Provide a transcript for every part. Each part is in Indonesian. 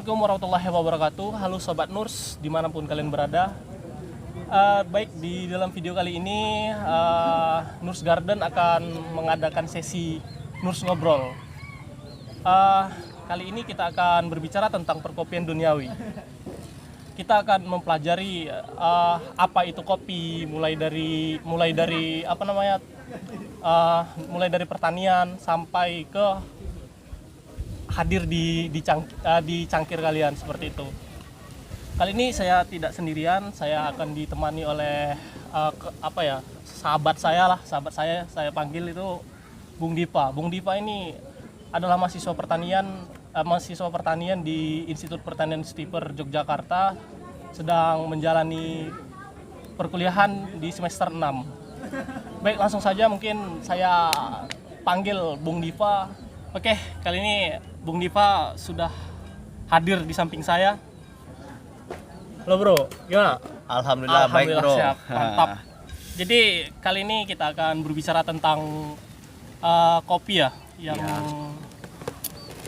Assalamualaikum warahmatullahi wabarakatuh. Halo Sobat Nurs, dimanapun kalian berada. Baik, di dalam video kali ini Nurs Garden akan mengadakan sesi Nurs Ngobrol. Kali ini kita akan berbicara tentang perkopian duniawi. Kita akan mempelajari apa itu kopi, mulai dari pertanian sampai ke hadir di cangkir kalian seperti itu. Kali ini saya tidak sendirian, saya akan ditemani oleh sahabat saya saya panggil itu Bung Dipa. Bung Dipa ini adalah mahasiswa pertanian di Institut Pertanian Stiper Yogyakarta, sedang menjalani perkuliahan di semester 6. Baik, langsung saja mungkin saya panggil Bung Dipa. Oke, kali ini Bung Dipa sudah hadir di samping saya. Halo bro, gimana? Alhamdulillah baik bro. Siap, mantap. Jadi kali ini kita akan berbicara tentang kopi ya,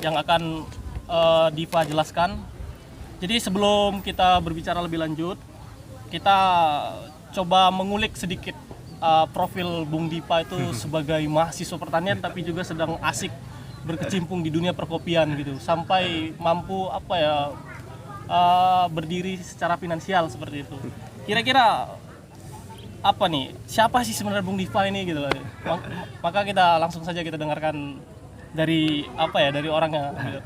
yang akan Dipa jelaskan. Jadi sebelum kita berbicara lebih lanjut, kita coba mengulik sedikit profil Bung Dipa itu sebagai mahasiswa pertanian tapi juga sedang asik berkecimpung di dunia perkopian gitu, sampai mampu berdiri secara finansial seperti itu. Kira-kira apa nih, siapa sih sebenarnya Bung Dipa ini gitu loh. Maka kita langsung saja kita dengarkan dari orangnya gitu.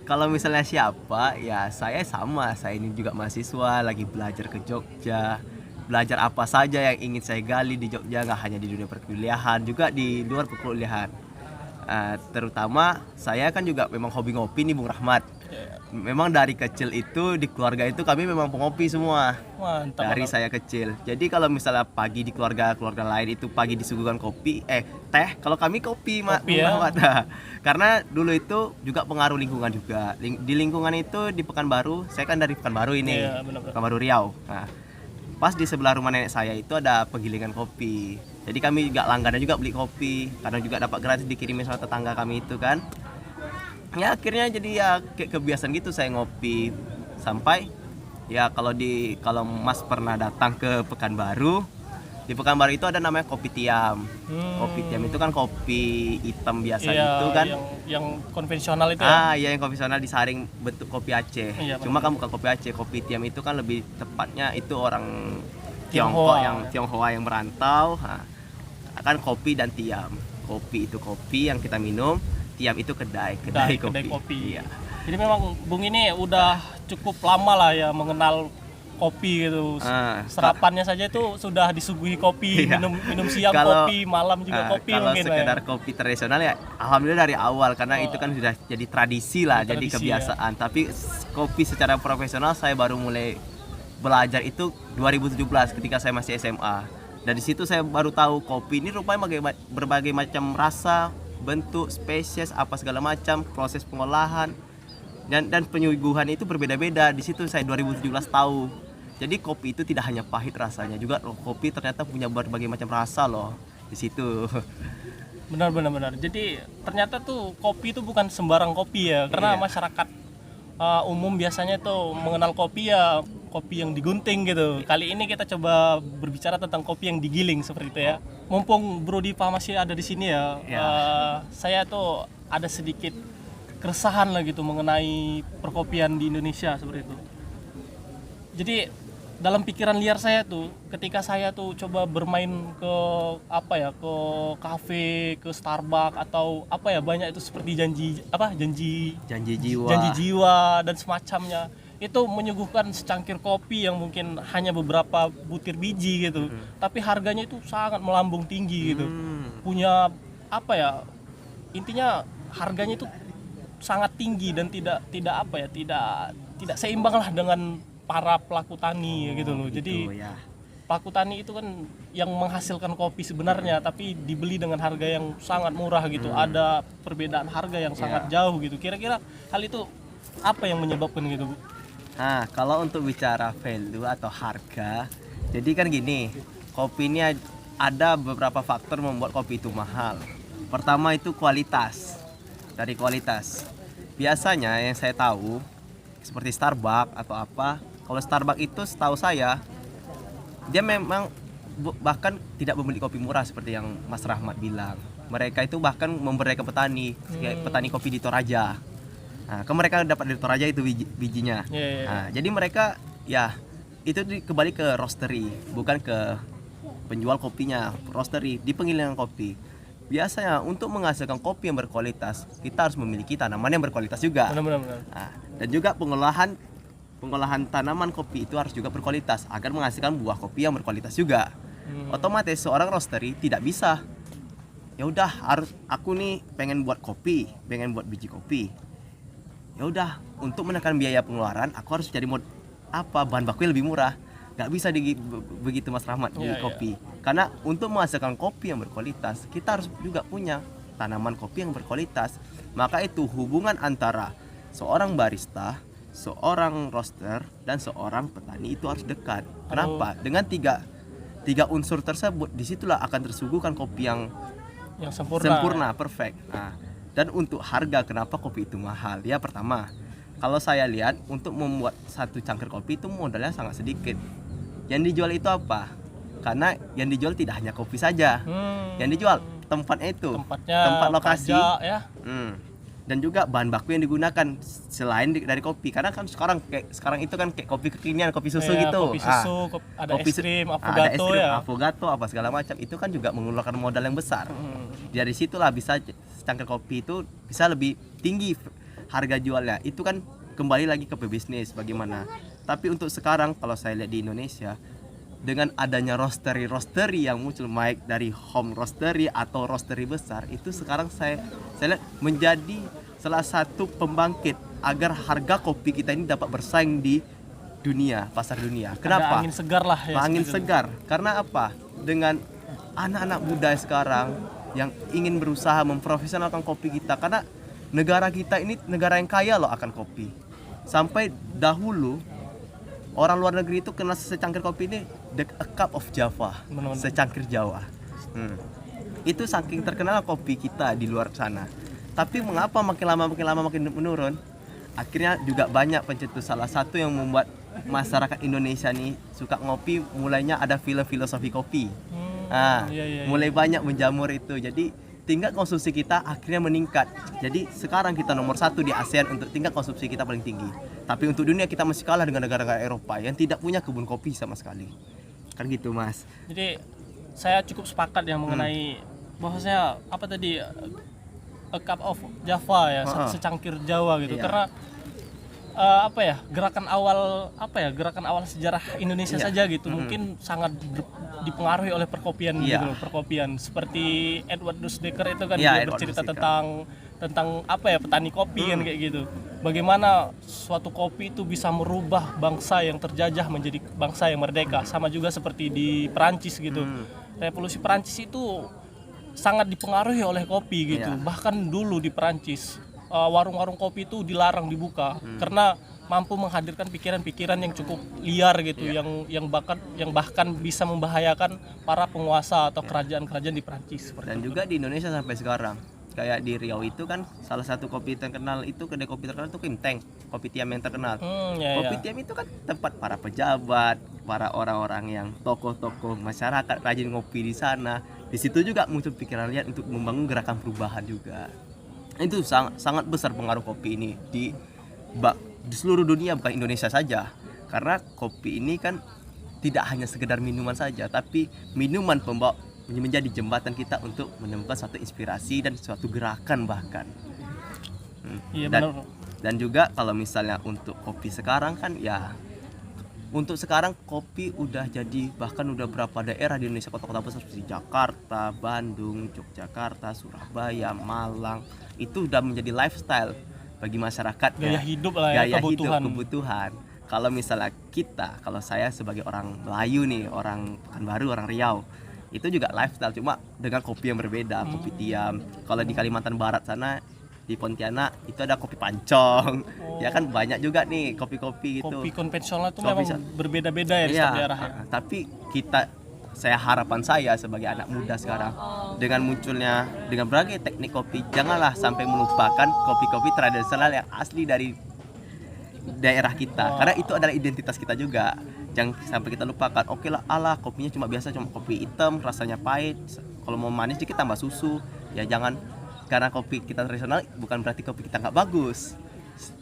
Kalau misalnya siapa, ya saya ini juga mahasiswa lagi belajar ke Jogja. Belajar apa saja yang ingin saya gali di Jogja, nggak hanya di dunia perkuliahan, juga di luar perkuliahan. Terutama saya kan juga memang hobi ngopi nih Bung Rahmat. Memang dari kecil itu di keluarga itu kami memang pengopi semua. Mantap, dari saya kecil. Jadi kalau misalnya pagi di keluarga lain itu pagi disuguhkan teh, kalau kami kopi Bung Rahmat. Karena dulu itu juga pengaruh lingkungan juga. Di lingkungan itu di Pekanbaru, saya kan dari Pekanbaru ini. Pekanbaru Riau. Nah, pas di sebelah rumah nenek saya itu ada penggilingan kopi. Jadi kami juga langganan juga beli kopi, karena juga dapat gratis dikirimin sama tetangga kami itu kan. Ya akhirnya jadi ya kayak kebiasaan gitu saya ngopi. Sampai ya kalau Mas pernah datang ke Pekanbaru, di Pekanbaru itu ada namanya kopi tiam. Kopi tiam itu kan kopi hitam biasa gitu kan. Yang konvensional itu ya? Iya, yang konvensional disaring bentuk kopi Aceh. Cuma kan bukan kopi Aceh, kopi tiam itu kan lebih tepatnya itu orang Tionghoa yang merantau. Kan kopi dan tiam. Kopi itu kopi yang kita minum, tiam itu kedai kopi. Iya. Jadi memang Bung ini udah cukup lama lah ya mengenal kopi gitu. Serapannya saja itu sudah disuguhi kopi, minum siang kopi, malam juga kopi. Kalau sekedar kopi tradisional ya alhamdulillah dari awal, karena itu kan sudah jadi tradisi lah, jadi kebiasaan. Tapi kopi secara profesional saya baru mulai belajar itu 2017 ketika saya masih SMA. Dari situ saya baru tahu kopi ini rupanya berbagai macam rasa, bentuk, spesies, apa segala macam, proses pengolahan dan penyuguhan itu berbeda-beda. Di situ saya 2017 tahu. Jadi kopi itu tidak hanya pahit rasanya, juga kopi ternyata punya berbagai macam rasa loh di situ. Benar. Jadi ternyata tuh kopi itu bukan sembarang kopi ya, karena masyarakat umum biasanya tuh mengenal kopi ya kopi yang digunting gitu. Kali ini kita coba berbicara tentang kopi yang digiling seperti itu ya. Mumpung Bro Dipa masih ada di sini ya. Saya tuh ada sedikit keresahan lah gitu mengenai perkopian di Indonesia seperti itu. Jadi dalam pikiran liar saya tuh, ketika saya tuh coba bermain ke ke kafe, ke Starbucks atau banyak itu seperti janji jiwa dan semacamnya, itu menyuguhkan secangkir kopi yang mungkin hanya beberapa butir biji gitu, tapi harganya itu sangat melambung tinggi gitu. Punya intinya harganya itu sangat tinggi dan tidak seimbang lah dengan para pelaku tani gitu loh. Jadi pelaku tani itu kan yang menghasilkan kopi sebenarnya, tapi dibeli dengan harga yang sangat murah gitu. Ada perbedaan harga yang sangat jauh gitu. Kira-kira hal itu apa yang menyebabkan gitu, Bu? Nah, kalau untuk bicara value atau harga, jadi kan gini, kopi ini ada beberapa faktor membuat kopi itu mahal. Pertama itu kualitas. Dari kualitas. biasanya yang saya tahu seperti Starbucks atau apa. Kalau Starbucks itu setahu saya dia memang bahkan tidak membeli kopi murah seperti yang Mas Rahmat bilang. Mereka itu bahkan memberdayakan petani, kayak petani kopi di Toraja. Nah, mereka dapat dari Toraja itu bijinya. Nah, jadi mereka ya itu kembali ke roastery, bukan ke penjual kopinya. Roastery di penggilingan kopi. Biasanya untuk menghasilkan kopi yang berkualitas, kita harus memiliki tanaman yang berkualitas juga. Benar. Nah, dan juga pengolahan tanaman kopi itu harus juga berkualitas agar menghasilkan buah kopi yang berkualitas juga. Otomatis seorang roastery tidak bisa, ya udah harus aku nih pengen buat kopi, pengen buat biji kopi. Ya udah, untuk menekan biaya pengeluaran aku harus cari bahan baku yang lebih murah. Nggak bisa begitu Mas Rahmat di kopi. Karena untuk menghasilkan kopi yang berkualitas, kita harus juga punya tanaman kopi yang berkualitas. Maka itu hubungan antara seorang barista, seorang roaster, dan seorang petani itu harus dekat. Kenapa? Dengan tiga unsur tersebut, disitulah akan tersuguhkan kopi yang sempurna, perfect. Nah, dan untuk harga, kenapa kopi itu mahal? Ya pertama, kalau saya lihat untuk membuat satu cangkir kopi itu modalnya sangat sedikit. Yang dijual itu apa? Karena yang dijual tidak hanya kopi saja. Yang dijual tempatnya itu, tempat lokasi, ya. Dan juga bahan baku yang digunakan selain dari kopi. Karena kan sekarang itu kan kayak kopi kekinian, kopi susu gitu. Kopi susu, ada kopi es krim, affogato, apa segala macam. Itu kan juga mengeluarkan modal yang besar. Dari situlah bisa cangkir kopi itu bisa lebih tinggi harga jualnya. Itu kan kembali lagi ke pebisnis bagaimana. Tapi untuk sekarang kalau saya lihat di Indonesia, dengan adanya roastery yang muncul, baik dari home roastery atau roastery besar, itu sekarang saya lihat menjadi salah satu pembangkit agar harga kopi kita ini dapat bersaing di pasar dunia. Kenapa? Ada angin segar lah ya. Angin segar. Karena apa? Dengan anak-anak muda sekarang yang ingin berusaha memprofesionalkan kopi kita, karena negara kita ini negara yang kaya loh akan kopi. Sampai dahulu orang luar negeri itu kenal secangkir kopi ini a cup of Java, secangkir Jawa. Itu saking terkenal kopi kita di luar sana. Tapi mengapa makin lama makin menurun? Akhirnya juga banyak pencetus. Salah satu yang membuat masyarakat Indonesia nih suka ngopi, mulainya ada film filosofi kopi. Mulai banyak menjamur itu. Jadi tingkat konsumsi kita akhirnya meningkat. Jadi sekarang kita nomor 1 di ASEAN untuk tingkat konsumsi kita paling tinggi. Tapi untuk dunia kita masih kalah dengan negara-negara Eropa yang tidak punya kebun kopi sama sekali. Kan gitu Mas. Jadi saya cukup sepakat yang mengenai bahwasanya apa tadi a cup of Java ya, secangkir Jawa gitu. Karena gerakan awal sejarah Indonesia saja gitu mungkin sangat dipengaruhi oleh perkopian gitu loh, perkopian seperti Edward Dusdeker itu kan dia bercerita tentang petani kopi kan kayak gitu. Bagaimana suatu kopi itu bisa merubah bangsa yang terjajah menjadi bangsa yang merdeka, sama juga seperti di Perancis gitu. Revolusi Perancis itu sangat dipengaruhi oleh kopi gitu. Bahkan dulu di Perancis warung-warung kopi itu dilarang dibuka karena mampu menghadirkan pikiran-pikiran yang cukup liar gitu, yang bahkan bisa membahayakan para penguasa atau kerajaan-kerajaan di Perancis. Dan juga di Indonesia sampai sekarang, kayak di Riau itu kan salah satu kopi terkenal itu, kedai kopi terkenal itu Kim Teng, kopi tiam yang terkenal. Kopi tiam itu kan tempat para pejabat, para orang-orang yang tokoh-tokoh masyarakat rajin ngopi di sana. Di situ juga muncul pikiran liar untuk membangun gerakan perubahan juga. Itu sangat besar pengaruh kopi ini di seluruh dunia, bukan Indonesia saja. Karena kopi ini kan tidak hanya sekedar minuman saja, tapi minuman pembawa menjadi jembatan kita untuk menemukan suatu inspirasi dan suatu gerakan bahkan. Dan juga kalau misalnya untuk kopi sekarang kan ya, untuk sekarang kopi udah jadi, bahkan udah berapa daerah di Indonesia, kota-kota besar seperti Jakarta, Bandung, Yogyakarta, Surabaya, Malang, itu udah menjadi lifestyle bagi masyarakat. Gaya hidup lah ya, kebutuhan. Kalau misalnya kalau saya sebagai orang Melayu nih, orang Pekanbaru, orang Riau, itu juga lifestyle, cuma dengan kopi yang berbeda, kopi tiam. Kalau di Kalimantan Barat sana, di Pontianak itu ada kopi pancong. Ya kan banyak juga nih kopi-kopi gitu. Kopi konvensional itu memang berbeda-beda ya di setiap daerah ya. Tapi kita harapan saya sebagai anak muda sekarang, dengan munculnya dengan berbagai teknik kopi, janganlah sampai melupakan kopi-kopi tradisional yang asli dari daerah kita, karena itu adalah identitas kita juga. Jangan sampai kita lupakan, oke lah, kopinya cuma biasa, cuma kopi hitam, rasanya pahit, kalau mau manis dikit tambah susu. Ya jangan, karena kopi kita tradisional bukan berarti kopi kita nggak bagus.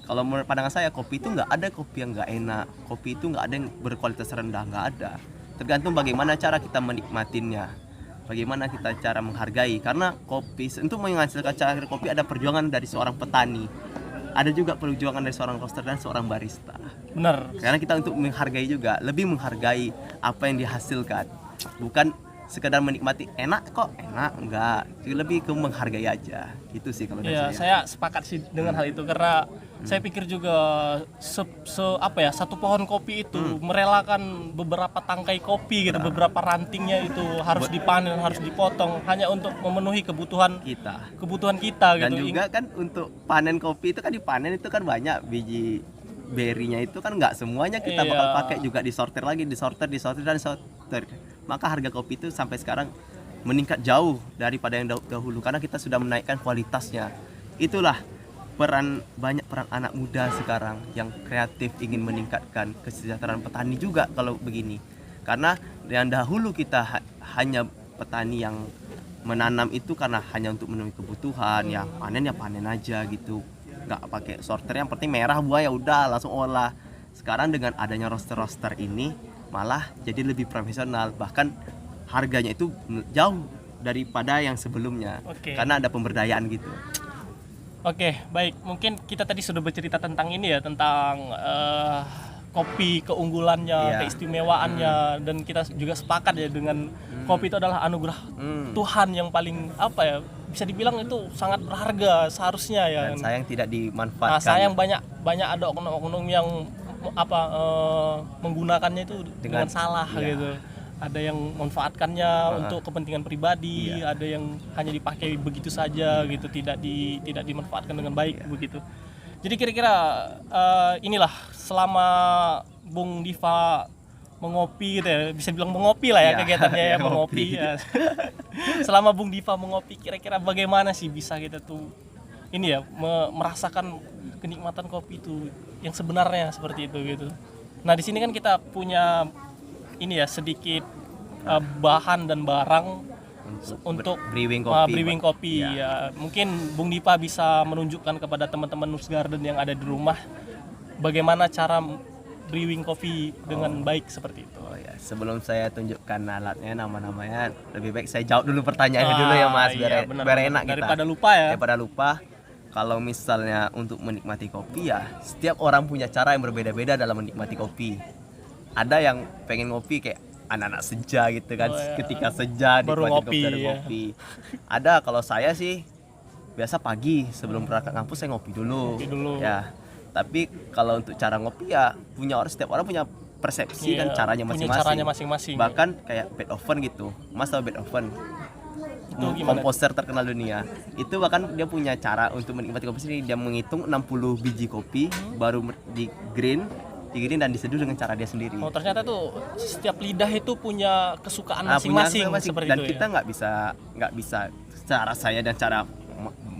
Kalau menurut pandangan saya, kopi itu nggak ada kopi yang nggak enak, kopi itu nggak ada yang berkualitas rendah, nggak ada. Tergantung bagaimana cara kita menikmatinya, bagaimana kita cara menghargai. Karena kopi, untuk menghasilkan cara kopi ada perjuangan dari seorang petani, ada juga perjuangan dari seorang roaster dan seorang barista. Benar. Karena kita untuk menghargai juga, lebih menghargai apa yang dihasilkan, bukan sekedar menikmati enak kok, enak enggak, lebih ke menghargai aja. Itu sih kalau dari Ya, saya sepakat sih dengan hal itu, karena saya pikir juga satu pohon kopi itu merelakan beberapa tangkai kopi gitu, beberapa rantingnya itu harus dipanen, harus dipotong hanya untuk memenuhi kebutuhan kita Dan gitu. juga kan untuk panen kopi itu kan, dipanen itu kan banyak biji berinya, itu kan nggak semuanya kita bakal pakai, juga disortir lagi, disortir. Maka harga kopi itu sampai sekarang meningkat jauh daripada yang dahulu, karena kita sudah menaikkan kualitasnya. Itulah banyak peran anak muda sekarang yang kreatif, ingin meningkatkan kesejahteraan petani juga kalau begini. Karena yang dahulu kita hanya petani yang menanam itu karena hanya untuk memenuhi kebutuhan, ya panen aja gitu, nggak pakai sorter, yang penting merah buah ya udah langsung olah. Sekarang dengan adanya roster ini malah jadi lebih profesional, bahkan harganya itu jauh daripada yang sebelumnya. Karena ada pemberdayaan gitu. Oke, baik. Mungkin kita tadi sudah bercerita tentang ini ya, tentang kopi, keunggulannya, keistimewaannya, dan kita juga sepakat ya dengan kopi itu adalah anugerah Tuhan yang paling bisa dibilang itu sangat berharga seharusnya ya. Dan sayang tidak dimanfaatkan. Nah, sayang banyak ada oknum-oknum yang menggunakannya itu dengan salah gitu. Ada yang memanfaatkannya untuk kepentingan pribadi, ada yang hanya dipakai begitu saja gitu, tidak dimanfaatkan dengan baik begitu. Jadi kira-kira inilah selama Bung Diva mengopi gitu ya, bisa bilang mengopi lah ya kegiatannya ya, mengopi ya. Selama Bung Diva mengopi, kira-kira bagaimana sih bisa kita tuh ini ya merasakan kenikmatan kopi itu yang sebenarnya seperti itu gitu. Nah, di sini kan kita punya ini ya sedikit bahan dan barang untuk brewing kopi ya. Mungkin Bung Dipa bisa menunjukkan kepada teman-teman Nus Garden yang ada di rumah bagaimana cara brewing kopi dengan baik seperti itu. Sebelum saya tunjukkan alatnya, nama-namanya, lebih baik saya jawab dulu pertanyaannya dulu ya Mas, biar enak kita. Daripada lupa. Kalau misalnya untuk menikmati kopi ya, setiap orang punya cara yang berbeda-beda dalam menikmati kopi. Ada yang pengen ngopi kayak anak-anak senja gitu kan, ketika senja baru ngopi. Ada, kalau saya sih biasa pagi sebelum berangkat kampus saya ngopi dulu. Ya. Tapi kalau untuk cara ngopi ya setiap orang punya persepsi dan caranya masing-masing. Bahkan kayak Beethoven gitu. Mas tahu Beethoven? Komposer terkenal dunia. Itu bahkan dia punya cara untuk menikmati kopi sendiri. Dia menghitung 60 biji kopi, baru di green dan diseduh dengan cara dia sendiri. Oh, ternyata tuh setiap lidah itu punya kesukaan masing-masing seperti dan itu. Dan kita nggak bisa cara saya dan cara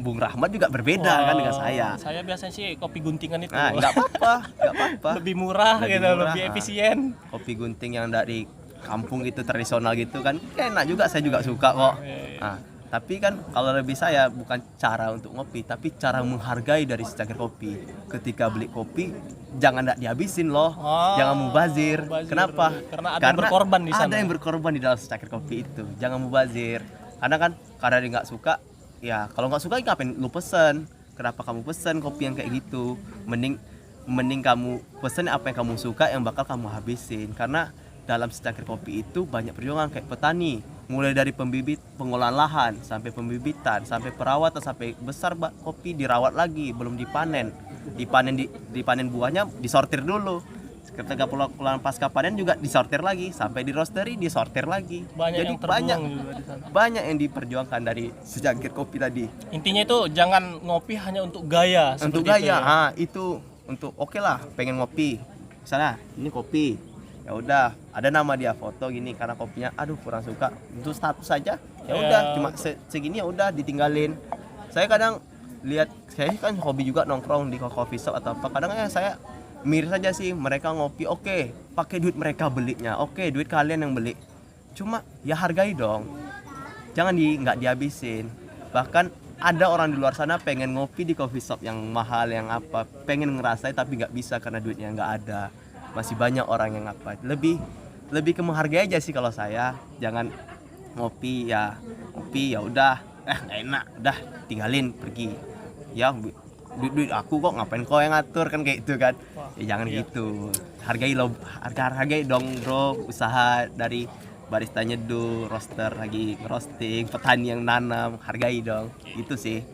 Bung Rahmat juga berbeda kan dengan saya. Saya biasanya sih kopi guntingan itu. Nah, nggak apa-apa. Lebih murah, lebih efisien. Kopi gunting yang dari kampung itu tradisional gitu kan, enak juga, saya juga suka kok. Nah, tapi kan kalau lebih saya bukan cara untuk ngopi, tapi cara menghargai dari secangkir kopi. Ketika beli kopi, jangan dihabisin loh, jangan mubazir. Kenapa? Karena ada yang berkorban di sana. Ada yang berkorban di dalam secangkir kopi itu. Jangan mubazir. Karena dia nggak suka, ya kalau nggak suka ngapain lu pesen? Kenapa kamu pesen kopi yang kayak gitu? Mending kamu pesen apa yang kamu suka, yang bakal kamu habisin. Karena dalam secangkir kopi itu banyak perjuangan kayak petani, mulai dari pembibit, pengolahan lahan, sampai pembibitan, sampai perawatan, sampai besar kopi dirawat lagi, belum dipanen. Dipanen buahnya, disortir dulu. Ketika pulang pasca panen juga disortir lagi, sampai di roastery disortir lagi. Jadi banyak yang diperjuangkan dari secangkir kopi tadi. Intinya itu jangan ngopi hanya untuk gaya. Untuk gaya, itu untuk oke lah, pengen ngopi. Misalnya ini kopi, Ya udah, ada nama dia foto gini karena kopinya aduh kurang suka. Untuk status saja. Ya udah, cuma segini ya udah ditinggalin. Saya kadang lihat, saya kan hobi juga nongkrong di coffee shop atau apa. Kadang ya saya miris saja sih, mereka ngopi oke, pakai duit mereka belinya. Oke, duit kalian yang beli. Cuma ya hargai dong. Jangan nggak dihabisin. Bahkan ada orang di luar sana pengen ngopi di coffee shop yang mahal yang apa, pengen ngerasain tapi nggak bisa karena duitnya nggak ada. Masih banyak orang yang apa, lebih ke menghargai aja sih kalau saya. Jangan ngopi ya udah nggak enak udah tinggalin pergi ya, duit aku kok, ngapain kau yang ngatur, kan kayak gitu kan. Ya jangan gitu, hargai dong bro, usaha dari barista nyeduh, roaster lagi ngerosting, petani yang nanam, hargai dong. Itu sih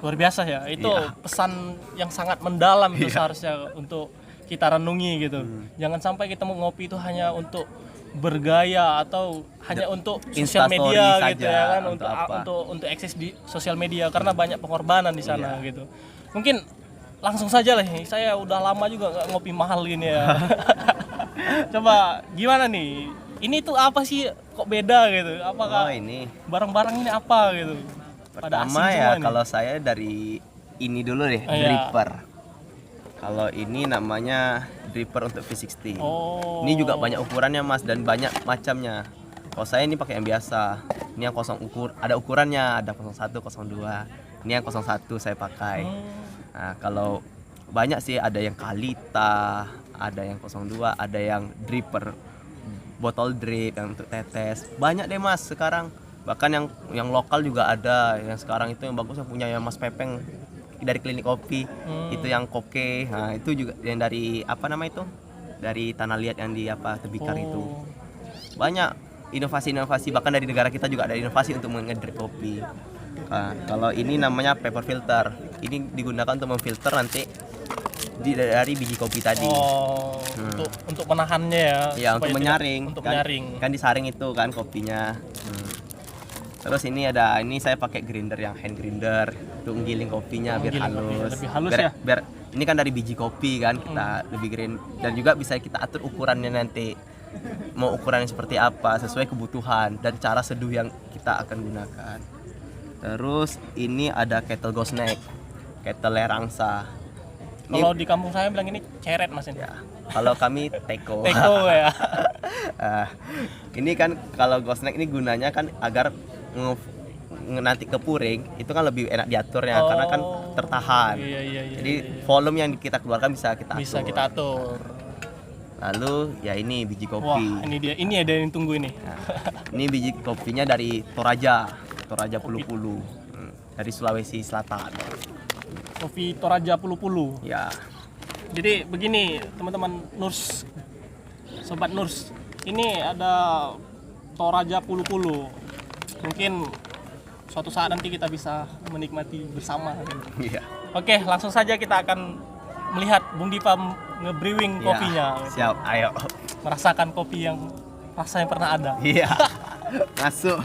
luar biasa ya, itu pesan yang sangat mendalam itu seharusnya untuk kita renungi gitu. Jangan sampai kita mau ngopi itu hanya untuk bergaya atau hanya untuk sosial media gitu ya kan, untuk eksis di sosial media, karena banyak pengorbanan di sana gitu. Mungkin langsung saja lah, saya udah lama juga nggak ngopi mahal gini ya. Coba gimana nih? Ini tuh apa sih kok beda gitu? Apakah ini barang-barang ini apa gitu? Pertama ya kalau saya dari ini dulu deh, dripper. Kalau ini namanya dripper untuk V60. Ini juga banyak ukurannya mas dan banyak macamnya. Kalau saya ini pakai yang biasa. Ini yang ada ukurannya, ada 01, 02. Ini yang 01 saya pakai. Nah, kalau banyak sih, ada yang Kalita, ada yang 02, ada yang dripper botol drip yang untuk tetes. Banyak deh mas sekarang. Bahkan yang lokal juga ada. Yang sekarang itu yang bagus yang punya yang Mas Pepeng dari klinik kopi. Itu yang koke. Nah, itu juga yang dari apa nama itu? Dari Tanah Liat yang di Tebikar itu. Banyak inovasi-inovasi, bahkan dari negara kita juga ada inovasi untuk mengedrip kopi. Nah, kalau ini namanya paper filter. Ini digunakan untuk memfilter nanti dari biji kopi tadi. Untuk menahannya ya. Ya, untuk menyaring. Untuk menyaring. Kan disaring itu kan kopinya. Terus ini saya pakai grinder yang hand grinder untuk menggiling kopinya biar halus. Lebih halus biar, ya. Biar ini kan dari biji kopi kan, kita lebih grind, dan juga bisa kita atur ukurannya nanti. Mau ukurannya seperti apa sesuai kebutuhan dan cara seduh yang kita akan gunakan. Terus ini ada kettle ghost neck, kettle lerangsa. Kalau di kampung saya bilang ini ceret mas ini. Ya, kalau kami teko. Teko ya. Ini kan kalau ghost neck ini gunanya kan agar nanti ke puring itu kan lebih enak diaturnya karena kan tertahan. Iya. Jadi volume yang kita keluarkan bisa kita atur. Bisa kita atur. Lalu ya ini biji kopi. Wah, ini dia. Ini ada yang tunggu ini. Nah, ini biji kopinya dari Toraja Pulu-Pulu. Dari Sulawesi Selatan. Kopi Toraja Pulu-Pulu. Ya. Jadi begini teman-teman Nurs, sobat Nurs, ini ada Toraja Pulu-Pulu. Mungkin suatu saat nanti kita bisa menikmati bersama. Iya. Oke, langsung saja kita akan melihat Bung Dipa nge-brewing kopinya. Siap, ayo. Merasakan kopi yang rasa yang pernah ada. Iya. Masuk.